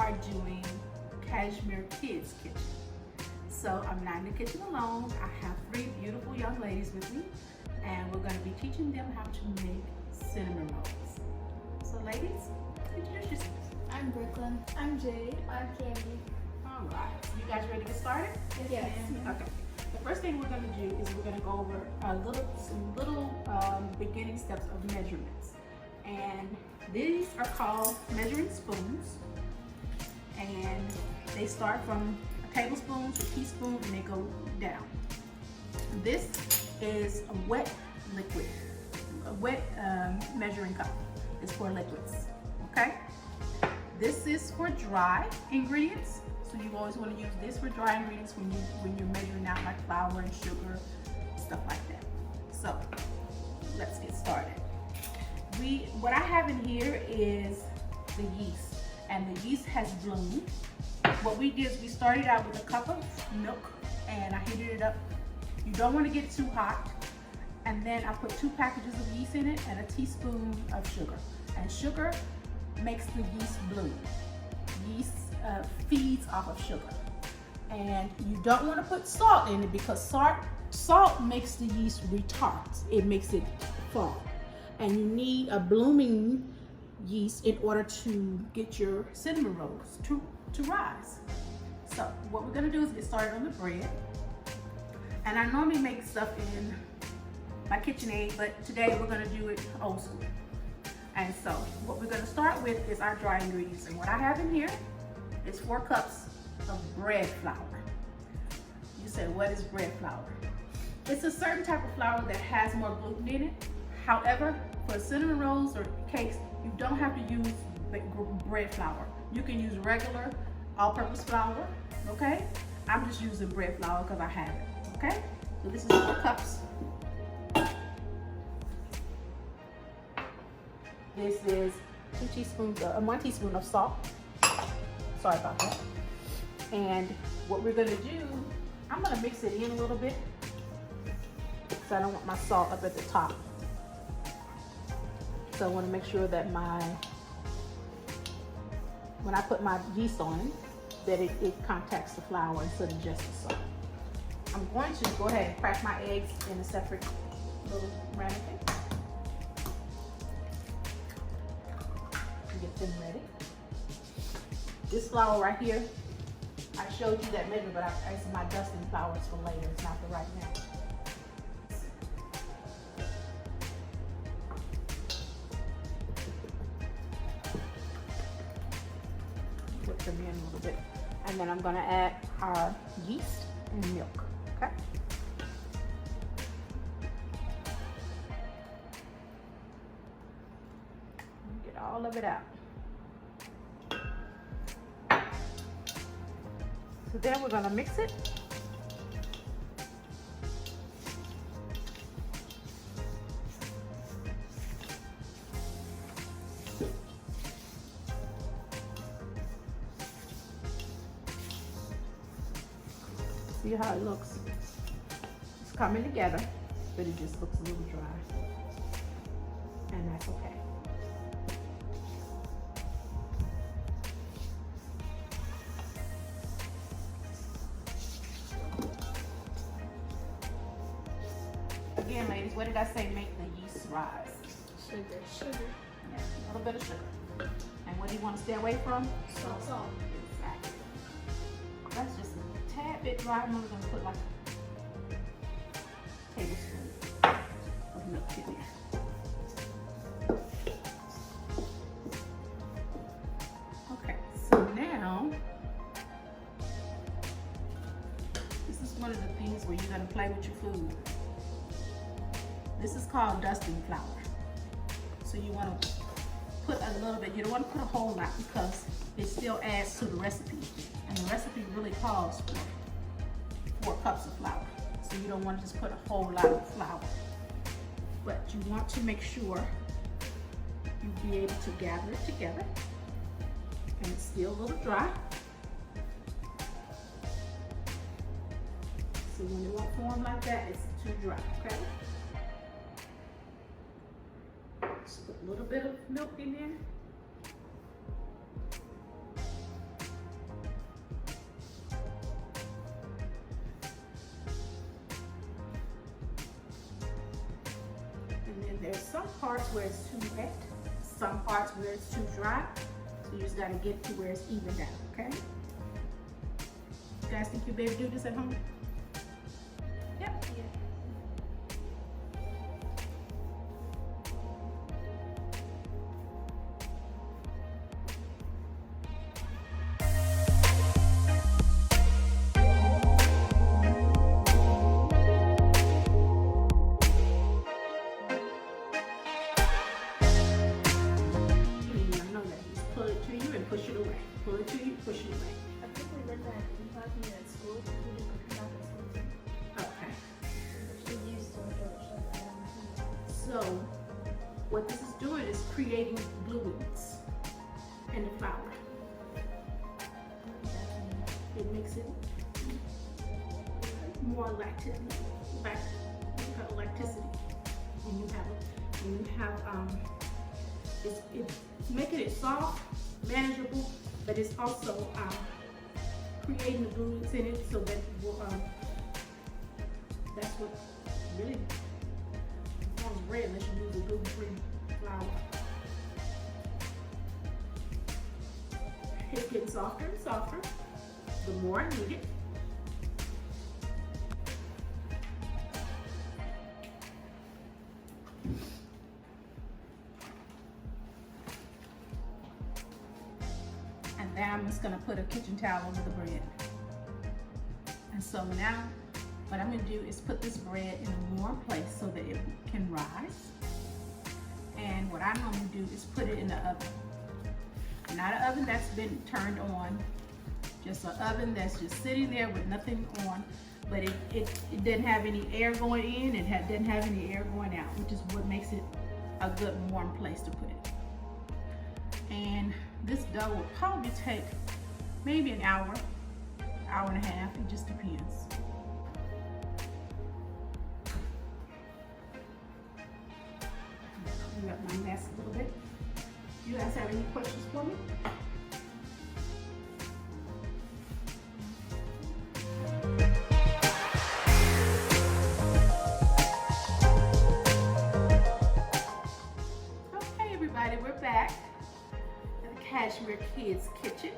are doing Cashmere Kids Kitchen. So I'm not in the kitchen alone. I have 3 beautiful young ladies with me, and we're going to be teaching them how to make cinnamon rolls. So ladies, introduce yourselves. I'm Brooklyn. I'm Jade. I'm Candy. All right, you guys ready to get started? Yes. Okay. The first thing we're going to do is we're going to go over some little beginning steps of measurements. And these are called measuring spoons. And they start from a tablespoon to a teaspoon and they go down. This is a wet liquid, a wet measuring cup. It's for liquids, okay? This is for dry ingredients. So you always want to use this for dry ingredients when you're measuring out like flour and sugar, stuff like that. So let's get started. What I have in here is the yeast, and the yeast has bloomed. What we did is we started out with a cup of milk and I heated it up. You don't want to get it too hot. And then I put 2 packages of yeast in it and a teaspoon of sugar. And sugar makes the yeast bloom. Yeast feeds off of sugar. And you don't want to put salt in it because salt makes the yeast retard. It makes it fall. And you need a blooming yeast in order to get your cinnamon rolls to rise. So what we're going to do is get started on the bread. And I normally make stuff in my KitchenAid, but today we're going to do it old school. And so what we're going to start with is our dry ingredients. And what I have in here is 4 cups of bread flour. You say, what is bread flour? It's a certain type of flour that has more gluten in it. However, for cinnamon rolls or cakes, you don't have to use bread flour. You can use regular all-purpose flour, okay? I'm just using bread flour because I have it, okay? So this is 4 cups. This is 1 teaspoon of salt. Sorry about that. And what we're gonna do, I'm gonna mix it in a little bit because I don't want my salt up at the top. So I want to make sure that when I put my yeast on it, that it contacts the flour instead of just the salt. I'm going to go ahead and crack my eggs in a separate little ramekin. Get them ready. This flour right here, I showed you that measure, but it's my dusting flour. It's for later. It's not for right now. Put them in a little bit, and then I'm going to add our yeast and milk. Okay. Get all of it out. So then we're going to mix it. See how it looks? It's coming together, but it just looks a little dry. And that's okay. Again, ladies, what did I say make the yeast rise? Sugar. Yeah, a little bit of sugar. And what do you want to stay away from? Salt. Exactly. That's just a tad bit dry. I'm only going to put like a tablespoon of milk in there. Okay, so now, this is one of the things where you're going to play with your food. This is called dusting flour. So you want to put a little bit, you don't want to put a whole lot because it still adds to the recipe. And the recipe really calls for 4 cups of flour. So you don't want to just put a whole lot of flour. But you want to make sure you be able to gather it together. And it's still a little dry. So when it won't form like that, it's too dry, okay? Just put a little bit of milk in there. there's some parts where it's too wet, some parts where it's too dry. So you just gotta get to where it's evened out, okay? You guys think you'll be able to do this at home? Yep. Push it away. Pull it to you, push it away. I think we learned that in class when we were at school. We did cooking class at school too. Okay. We used to enjoy it. So, what this is doing is creating fluids in the flour. It makes it more lacticity. When you have it's making it soft, manageable, but it's also creating the fluids in it so that it will, that's what really forms bread unless you use a gluten-free flour. It's getting softer and softer the more I knead it. And then I'm just gonna put a kitchen towel over the bread. And so now what I'm gonna do is put this bread in a warm place so that it can rise. And what I'm gonna do is put it in the oven. Not an oven that's been turned on, just an oven that's just sitting there with nothing on, but it doesn't have any air going in, doesn't have any air going out, which is what makes it a good warm place to put it. And this dough will probably take maybe an hour, hour and a half, it just depends. Clean up my mess a little bit. You guys have any questions for me? Okay, everybody, we're back at the Cashmere Kids Kitchen,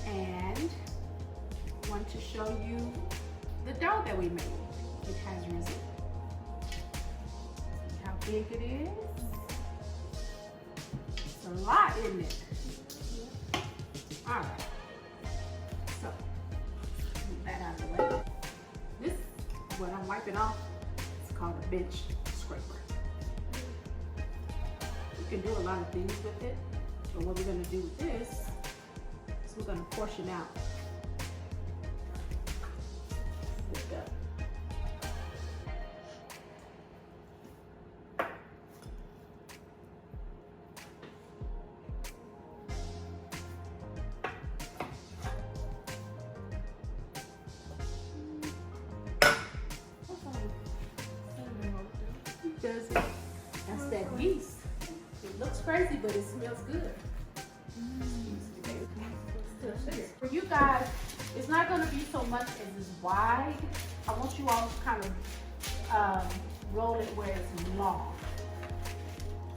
and I want to show you the dough that we made. It has risen. See how big it is? It's a lot, isn't it? All right. So, move that out of the way. This is what I'm wiping off. It's called a bench scraper. You can do a lot of things with it, but what we're going to do with this is we're going to portion out the dough. Does it? That's that yeast. It looks crazy, but it smells good. For you guys, it's not going to be so much as it's wide. I want you all to kind of roll it where it's long.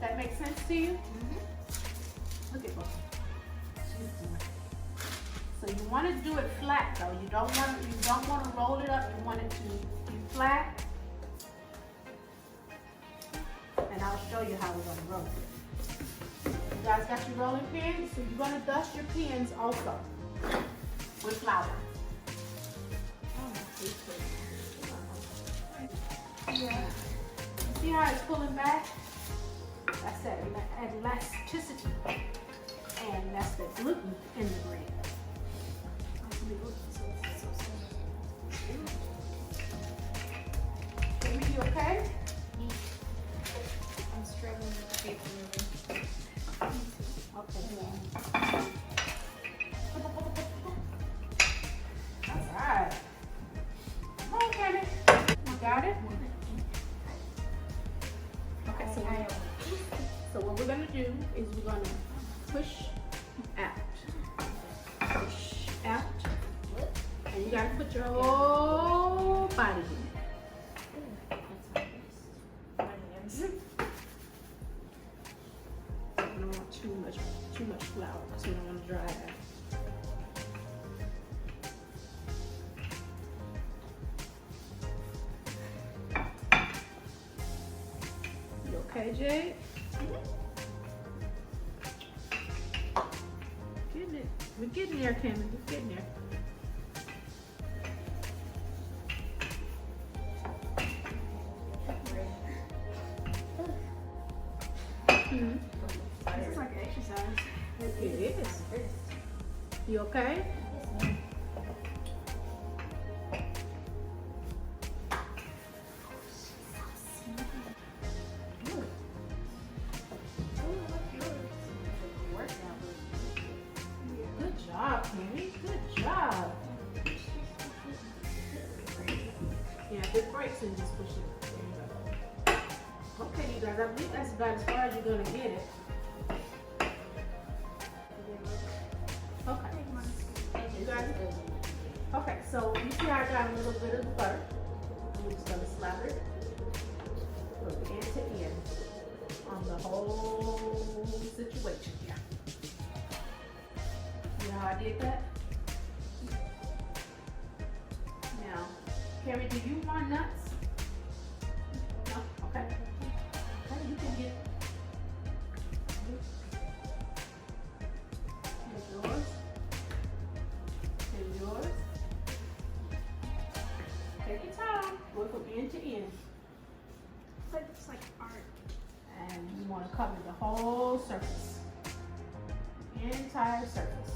Does that make sense to you? Look at both. So you want to do it flat though. You don't want to roll it up. You want it to be flat. And I'll show you how we're going to roll it. You guys got your rolling pins? So you're going to dust your pins also with flour. Yeah. See how it's pulling back? That's that elasticity. And that's the gluten in the bread. Amy, you okay? I'm struggling with the paper moving. Okay. That's all right. Come on, Kenny. You got it? Okay, so what we're gonna do is we're gonna push out. Push out. And you gotta put your whole body in it. don't want to dry it out. You okay, Jade? Getting it. We're getting there, Cameron. We're getting there. This is like an exercise. It is. You okay? Good job, Cammy. Good job. Yeah, good breaks and just push it. There you go. Okay, you guys, I believe that's about as far as you're gonna get it. Okay. You got it? Okay, so you see I got a little bit of butter. I'm just gonna slather it from end to end on the whole situation here. You know how I did that? Now, Carrie, do you want nuts? No? Okay. Okay, you can get. Here's yours. Here's yours. Take your time. Go from end to end. It's like art. And you want to cover the whole surface. The entire surface.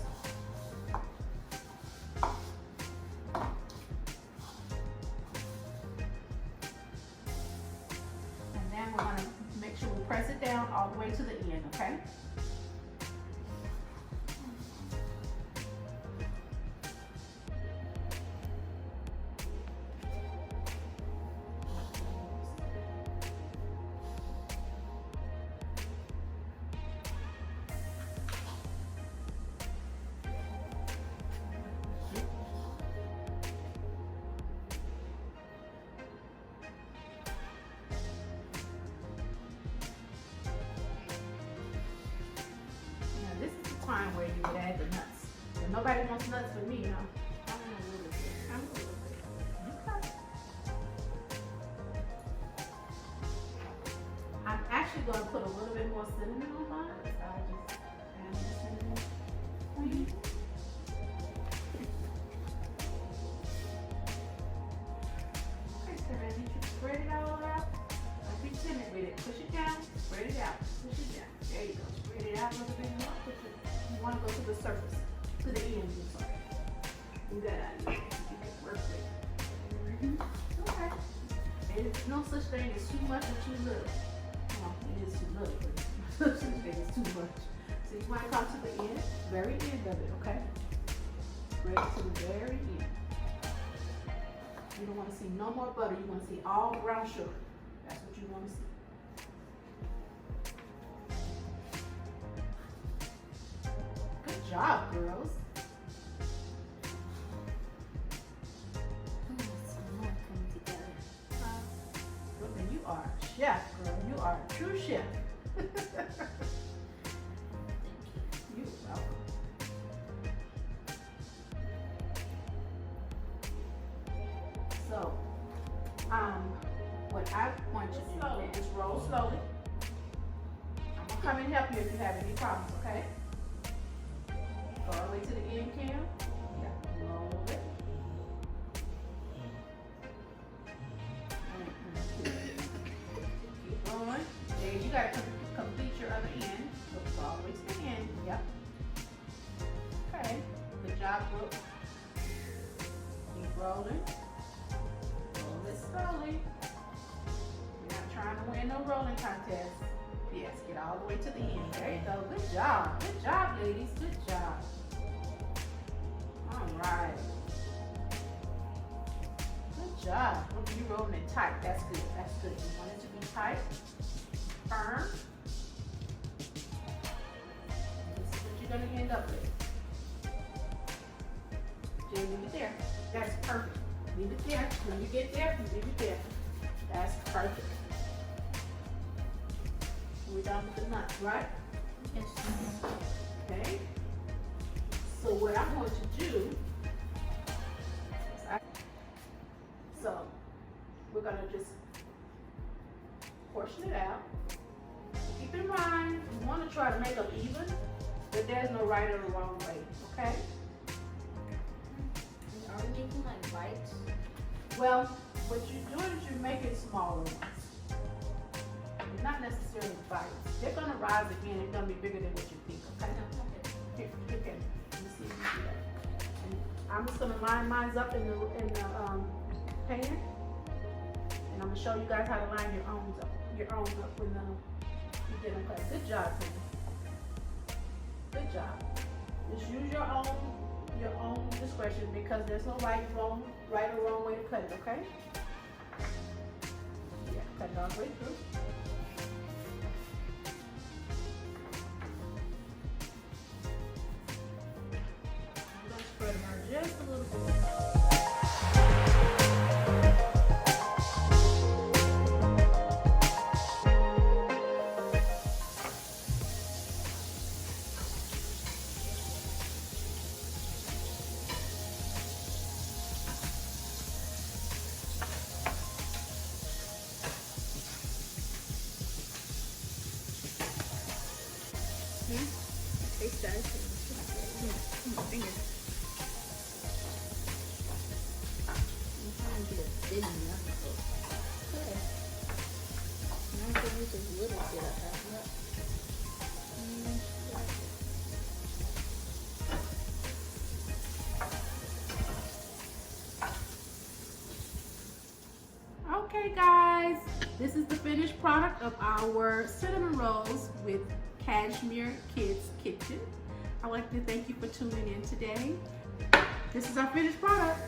And then we're going to make sure we press it down all the way to the end, okay? Time where you would add the nuts. But nobody wants nuts but me, you know. I want a little bit. I'm a little bit. Okay. I'm actually going to put a little bit more cinnamon on mine. So I just add the cinnamon. Okay, so then you should spread it all out. Don't be timid with it. Push it down. Spread it out. Push it down. There you go. Spread it out a little bit more. Push it. You want to go to the surface, to the end, I'm sorry. Do that out of here. You can work with it. Okay. And there's no such thing as too much or too little. Well, it is too little, but there's no such thing as too much. So you want to come to the end, very end of it, okay? Spread it to the very end. You don't want to see no more butter. You want to see all brown sugar. That's what you want to see. Good job, girls. Look, and you are a chef, girl. You are a true chef. You're welcome. So, what I want you to do is roll slowly. I'm gonna come and help you if you have any problems, okay? Go all the way to the end, Cam. Yeah, roll it. Keep going. There, you gotta complete your other end. So go all the way to the end. Yep. Okay. Good job, Brooke. Keep rolling. Roll it slowly. You're not trying to win no rolling contest. Yes, get all the way to the end. There you go. Good job. Good job, ladies. Good job. All right. Good job. Look, you rolling it tight. That's good. That's good. You want it to be tight, firm. This is what you're going to end up with. Just leave it there. That's perfect. Leave it there. When you get there, you leave it there. That's perfect. We're done with the nuts, right? Yes. Okay. what I'm going to do, so we're gonna just portion it out. Keep in mind, you want to try to make them even, but there's no right or wrong way, okay? Are we making like bites? Well, what you're doing is you're making smaller ones. Not necessarily bites. They're gonna rise again. They're gonna be bigger than what you think, okay? Here, let me see if you do that. And I'm just gonna line mine up in the pan, and I'm gonna show you guys how to line your own up when you get them cut. Good job, honey. Good job. Just use your own discretion because there's no right or wrong way to cut it, okay? Yeah, cut it all the way through. I'm gonna spread them out just a little bit. Taste that. Fingers. I'm trying to get it thin enough. Okay. Now I'm going to use a little bit of that. Okay guys, this is the finished product of our cinnamon rolls with Cashmere Kids Kitchen. I'd like to thank you for tuning in today. This is our finished product.